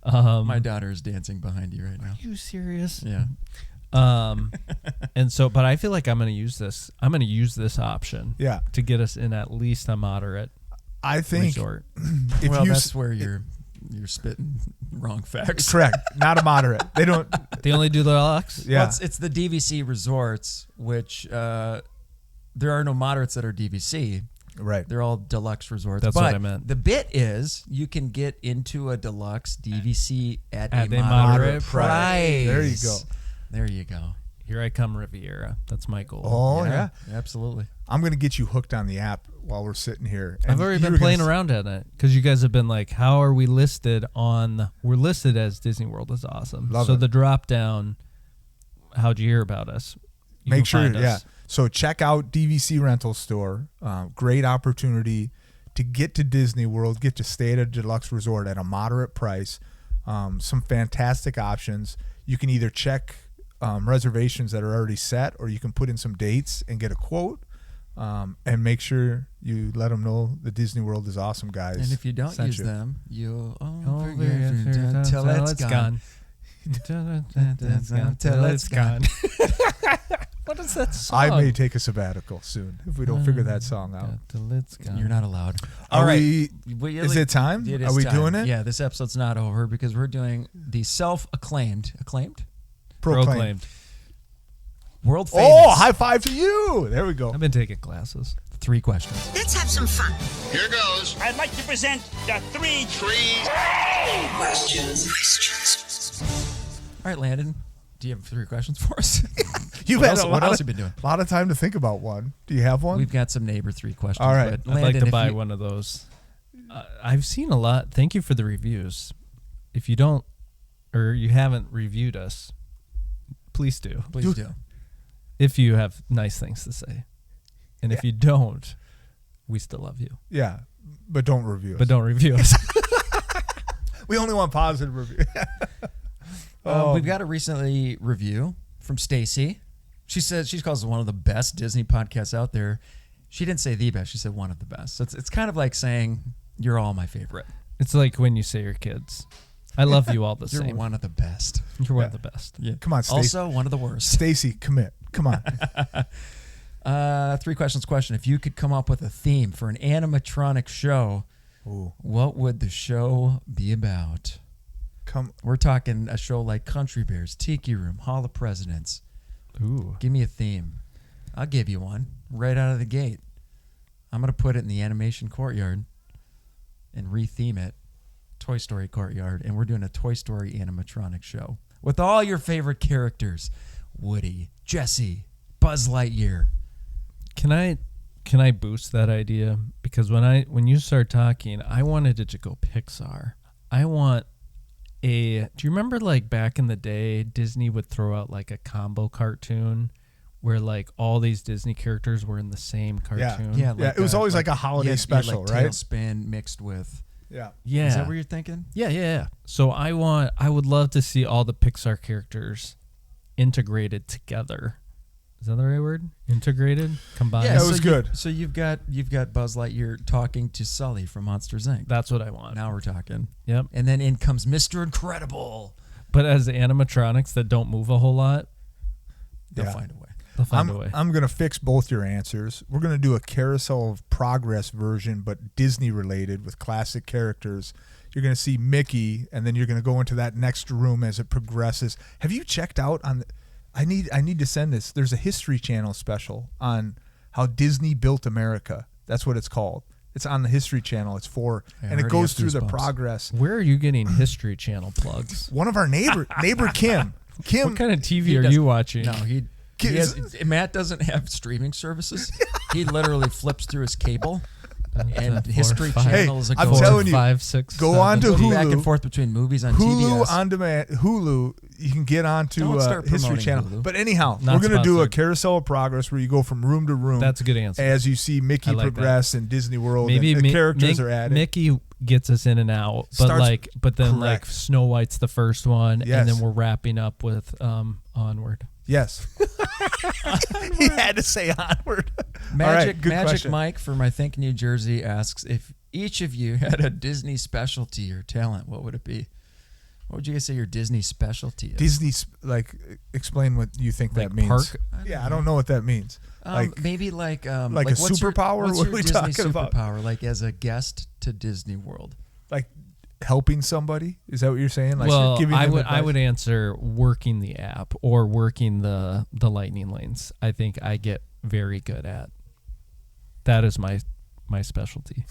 My daughter is dancing behind you right now. Are you serious? Yeah. And so, but I feel like I'm going to use this. I'm going to use this option. Yeah. To get us in at least a moderate I think resort. if Well, you that's where you're spitting wrong facts. correct, not a moderate. They don't. They only do the deluxe. Yeah. Well, it's the DVC resorts, which there are no moderates that are DVC. Right. They're all deluxe resorts. That's but what I meant. The bit is you can get into a deluxe DVC at a a moderate moderate price. There you go. There you go. Here I come, Riviera. That's my goal. Oh yeah. Absolutely. I'm gonna get you hooked on the app while we're sitting here. And I've already you been were gonna playing around at it because you guys have been like, "How are we listed on?" We're listed as Disney World is awesome. Love so it. the drop down. How'd you hear about us? you Make can sure, find us. yeah. So check out DVC Rental Store. Great opportunity to get to Disney World, get to stay at a deluxe resort at a moderate price. Some fantastic options. You can either check reservations that are already set, or you can put in some dates and get a quote. And make sure you let them know the Disney World is awesome, guys. And if you don't Sent use you. them, you'll Forget until it's gone. Till it's gone. What is that song? I may take a sabbatical soon if we don't figure that song out. Till it's gone. You're not allowed. Are All right. Is it time? It Are is we time. doing it? Yeah, this episode's not over because we're doing the acclaimed Proclaimed. world famous. Oh, high five to you. There we go. I've been taking classes. 3 questions. Let's have some fun. Here goes. I'd like to present the three Questions. All right, Landon, do you have 3 questions for us? You've What had else- a what lot else of- you been doing? A lot of time to think about one. Do you have one? We've got some neighbor 3 questions. All right. but I'd like Landon, to if buy you- one of those. I've seen a lot. Thank you for the reviews. If you don't, or you haven't reviewed us, please do. Please do. If you have nice things to say. And if you don't, we still love you. Yeah, but don't review us. But don't review us. We only want positive review. We've got a recently review from Stacy. She says she calls it one of the best Disney podcasts out there. She didn't say the best. She said one of the best. So it's kind of like saying you're all my favorite. It's like when you say your kids, I love you all the You're same. one of the best. You're one of the best. Yeah. Come on, Stacy. Also one of the worst. Stacy, commit. Come on. 3 questions question. If you could come up with a theme for an animatronic show, Ooh. what would the show be about? We're talking a show like Country Bears, Tiki Room, Hall of Presidents. Ooh. Give me a theme. I'll give you one right out of the gate. I'm going to put it in the animation courtyard and re-theme it Toy Story courtyard, and we're doing a Toy Story animatronic show with all your favorite characters: Woody, Jessie, Buzz Lightyear. Can I boost that idea? Because when you start talking, I wanted it to go Pixar. I want do you remember like back in the day, Disney would throw out like a combo cartoon where like all these Disney characters were in the same cartoon? Yeah, Yeah, it was always like a holiday special, like right? Tailspin mixed with. Yeah. Yeah. Is that what you're thinking? Yeah. So I would love to see all the Pixar characters integrated together. Is that the right word? Integrated? Combined? Yeah, that was good. So you've got Buzz Lightyear talking to Sully from Monsters Inc. That's what I want. Now we're talking. Yep. And then in comes Mr. Incredible. But as animatronics that don't move a whole lot, They'll Yeah. find a way. they'll find a way. I'm going to fix both your answers. We're going to do a Carousel of Progress version, but Disney related with classic characters. You're going to see Mickey, and then you're going to go into that next room as it progresses. Have you checked out on I need to send this. There's a History Channel special on how Disney built America. That's what it's called. It's on the History Channel. It's and it already goes have through the goosebumps. progress. Where are you getting History Channel plugs? One of our neighbor Kim. What kind of TV are does- you watching? No, Matt doesn't have streaming services. He literally flips through his cable, and History Channel is a I'm go. telling you, 5, 6, go 7. on to Goes Hulu. back and forth between movies on Hulu TBS. on demand. Hulu, you can get onto Don't start History promoting Channel. Hulu. But anyhow, Not we're going to do a sponsored. Carousel of Progress where you go from room to room. That's a good answer. As you see Mickey I like progress in Disney World, Maybe and the characters are added. Mickey gets us in and out, but then like Correct. Snow White's the first one, Yes. and then we're wrapping up with Onward. Yes. He had to say onward. All Magic right, good Magic question. Mike from I think New Jersey asks if each of you had a Disney specialty or talent, what would it be? What would you guys say your Disney specialty is? Disney, explain what you think Like that means. park? Yeah, I don't know what that means. Maybe like a what's your- superpower? What's What your are we Disney talking about? superpower? Like as a guest to Disney World. Like helping somebody? Is that what you're saying? Like Well, giving I them would advice? answer working the app or working the lightning lanes. I think I get very good at. That is my specialty.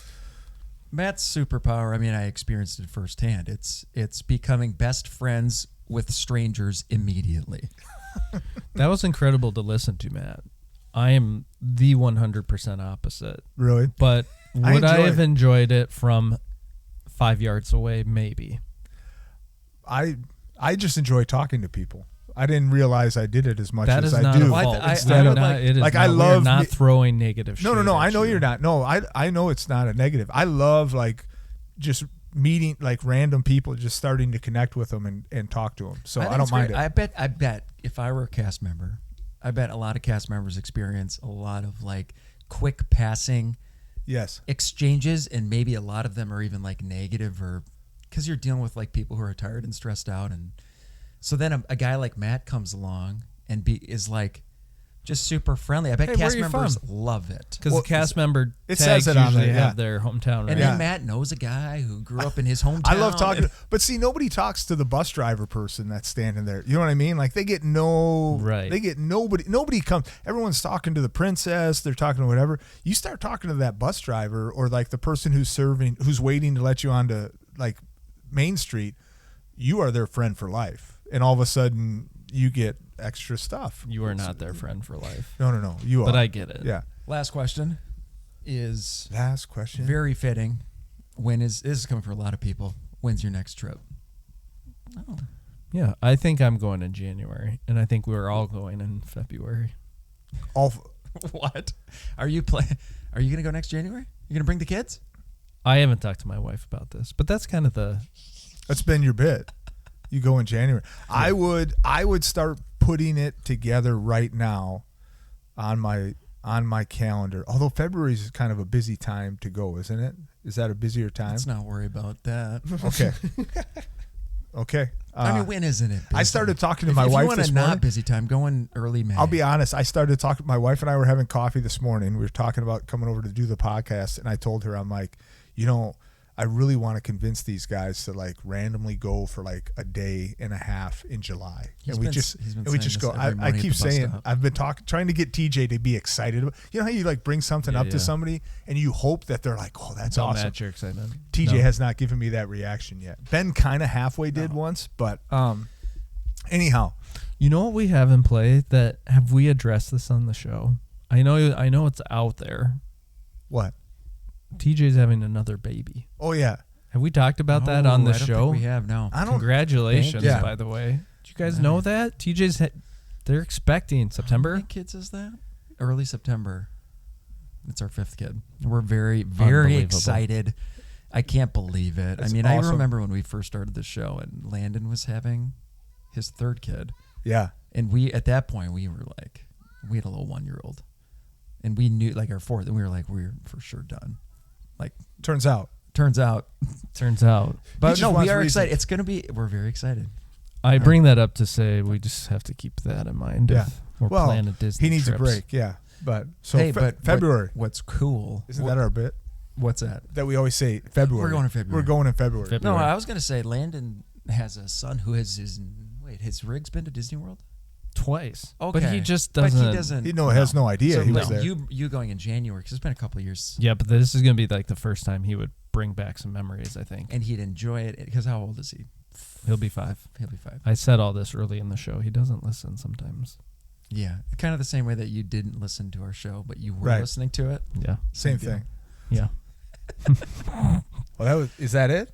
Matt's superpower, I mean, I experienced it firsthand. It's becoming best friends with strangers immediately. That was incredible to listen to, Matt. I am the 100% opposite. Really? But would I enjoy have it. enjoyed it from 5 yards away? Maybe. I just enjoy talking to people. I didn't realize I did it as much That as is I not do. a fault. Instead of It is like not, I love we're not throwing negative shit. No. I at know you. you're not. No, I know it's not a negative. I love like just meeting like random people, just starting to connect with them and talk to them. So I don't mind it. I bet if I were a cast member, I bet a lot of cast members experience a lot of like quick passing exchanges, and maybe a lot of them are even like negative, or because you're dealing with like people who are tired and stressed out, and so then a guy like Matt comes along and is like just super friendly. I bet cast members love it because the cast member it tags says it on usually there, have their hometown, right? and then Matt knows a guy who grew up in his hometown. I love talking, but see, nobody talks to the bus driver person that's standing there. You know what I mean? Like they get nobody comes. Everyone's talking to the princess. They're talking to whatever. You start talking to that bus driver or like the person who's waiting to let you onto like Main Street. You are their friend for life, and all of a sudden you get extra stuff. You are not their friend for life. No. You are. But I get it. Yeah. Last question is very fitting. This is coming for a lot of people. When's your next trip? Oh. Yeah, I think I'm going in January, and I think we're all going in February. What? Are you going to go next January? You going to bring the kids? I haven't talked to my wife about this, but that's kind of that's been your bit. You go in January. I would start putting it together right now on my calendar. Although February is kind of a busy time to go, isn't it? Is that a busier time? Let's not worry about that. Okay. I mean, when isn't it busy? I started talking to my wife this morning. If you want a not busy time, go in early May. I'll be honest. I started talking. My wife and I were having coffee this morning. We were talking about coming over to do the podcast, and I told her, I'm like, I really want to convince these guys to like randomly go for like a day and a half in July. And we just go. I keep saying, I've been trying to get TJ to be excited. You know how you like bring something up to somebody and you hope that they're like, oh, that's awesome. Match your excitement. TJ has not given me that reaction yet. Ben kind of halfway did once, but anyhow. You know what we have in play that have we addressed this on the show? I know it's out there. What? TJ's having another baby. Oh yeah. Have we talked about that on the I don't show? think we have, no. Congratulations, by the way. Did you guys know that? They're expecting September. How many kids is that? Early September. It's our 5th kid. We're very, very excited. I can't believe it. That's I awesome. remember when we first started the show and Landon was having his 3rd kid. Yeah. And at that point, we were like, we had a little 1-year-old. And we knew like our 4th, and we were like, we're for sure done. Like, turns out. But no, we are excited. It's going to be, we're very excited. I bring that up to say we just have to keep that in mind. Yeah. If we're planning Disney he needs trips. a break. Yeah. But so February. What's cool? Isn't that our bit? What's that? That we always say February. We're going in February. We're going in February. No, I was going to say Landon has a son who has his rig's been to Disney World? Twice. Okay. But he just doesn't. He has no idea so he was there. You going in January because it's been a couple of years. Yeah, but this is going to be like the first time he would bring back some memories, I think. And he'd enjoy it because how old is he? He'll be 5. He'll be 5. I said all this early in the show. He doesn't listen sometimes. Yeah, kind of the same way that you didn't listen to our show, but you were listening to it. Yeah, same thing. Yeah. Well, is that it?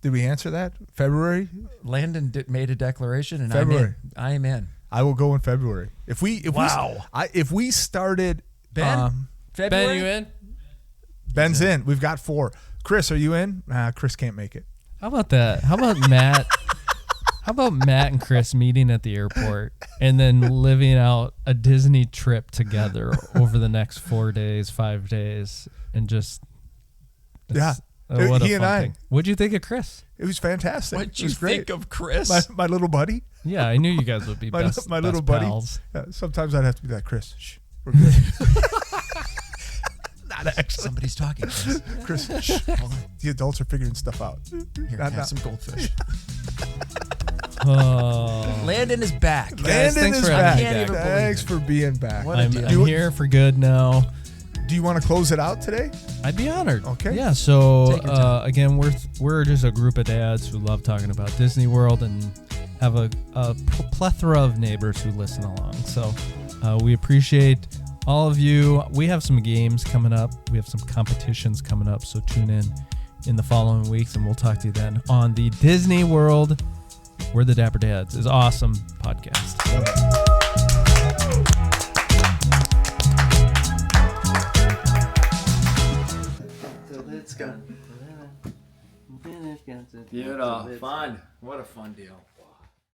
Did we answer that? February? Landon made a declaration, and February. I am in. I will go in February. If we started Ben, February? Ben, you in? Ben's in. We've got 4. Chris, are you in? Chris can't make it. How about that? How about Matt? How about Matt and Chris meeting at the airport and then living out a Disney trip together over the next 4 days, 5 days, and just what he a and fun I. thing. What'd you think of Chris? It was fantastic. What'd you think of Chris? My little buddy. Yeah, I knew you guys would be my best little pals. buddy. Yeah, sometimes I'd have to be like, Chris, shh, we're good. Not actually. Somebody's talking. Chris, shh, hold on. The adults are figuring stuff out. Here, have some goldfish. Landon is back. Landon is back. Thanks for being back. I'm here for good now. Do you want to close it out today? I'd be honored. Okay. Yeah. So again, we're just a group of dads who love talking about Disney World and have a plethora of neighbors who listen along. So we appreciate all of you. We have some games coming up. We have some competitions coming up. So tune in the following weeks, and we'll talk to you then on the Disney World We're the Dapper Dads is awesome podcast. Beautiful. Fun. What a fun deal.